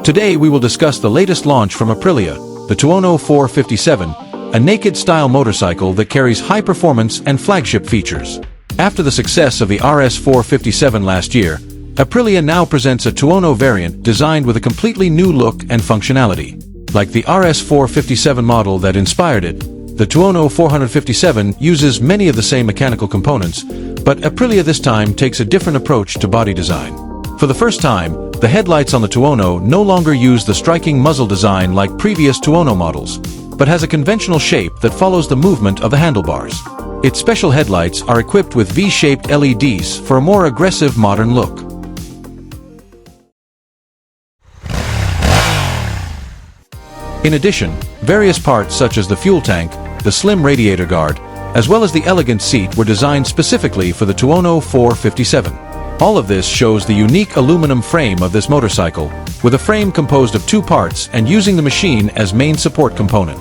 Today we will discuss the latest launch from Aprilia, the Tuono 457, a naked-style motorcycle that carries high performance and flagship features. After the success of the RS 457 last year, Aprilia now presents a Tuono variant designed with a completely new look and functionality. Like the RS 457 model that inspired it, the Tuono 457 uses many of the same mechanical components, but Aprilia this time takes a different approach to body design. For the first time, the headlights on the Tuono no longer use the striking muzzle design like previous Tuono models, but has a conventional shape that follows the movement of the handlebars. Its special headlights are equipped with V-shaped LEDs for a more aggressive modern look. In addition, various parts such as the fuel tank, the slim radiator guard, as well as the elegant seat were designed specifically for the Tuono 457. All of this shows the unique aluminum frame of this motorcycle, with a frame composed of two parts and using the machine as main support component.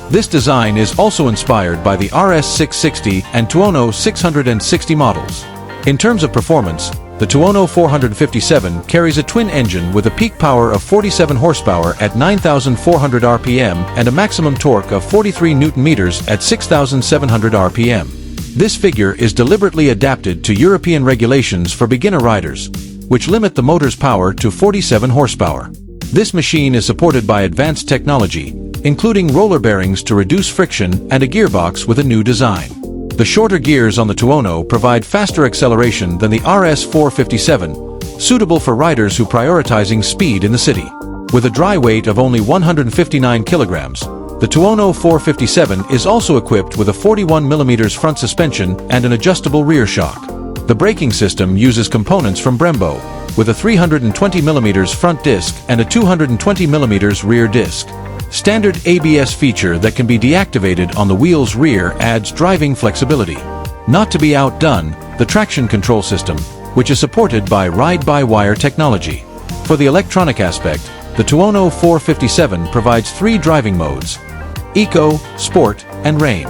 This design is also inspired by the RS 660 and Tuono 660 models. In terms of performance, the Tuono 457 carries a twin engine with a peak power of 47 horsepower at 9,400 RPM and a maximum torque of 43 Nm at 6,700 RPM. This figure is deliberately adapted to European regulations for beginner riders, which limit the motor's power to 47 horsepower. This machine is supported by advanced technology, including roller bearings to reduce friction and a gearbox with a new design. The shorter gears on the Tuono provide faster acceleration than the RS 457, suitable for riders who prioritizing speed in the city. With a dry weight of only 159 kilograms, the Tuono 457 is also equipped with a 41 mm front suspension and an adjustable rear shock. The braking system uses components from Brembo, with a 320 mm front disc and a 220 mm rear disc. Standard ABS feature that can be deactivated on the wheel's rear adds driving flexibility. Not to be outdone, the traction control system, which is supported by ride-by-wire technology. For the electronic aspect, the Tuono 457 provides three driving modes: Eco, Sport, and Rain.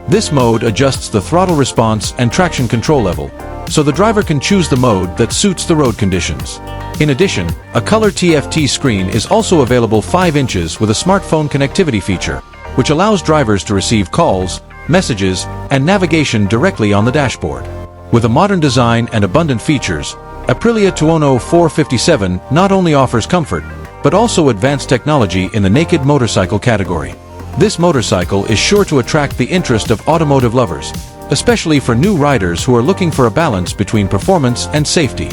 This mode adjusts the throttle response and traction control level, so the driver can choose the mode that suits the road conditions. In addition, a color TFT screen is also available 5 inches with a smartphone connectivity feature, which allows drivers to receive calls, messages, and navigation directly on the dashboard. With a modern design and abundant features, Aprilia Tuono 457 not only offers comfort, but also advanced technology in the naked motorcycle category. This motorcycle is sure to attract the interest of automotive lovers, especially for new riders who are looking for a balance between performance and safety.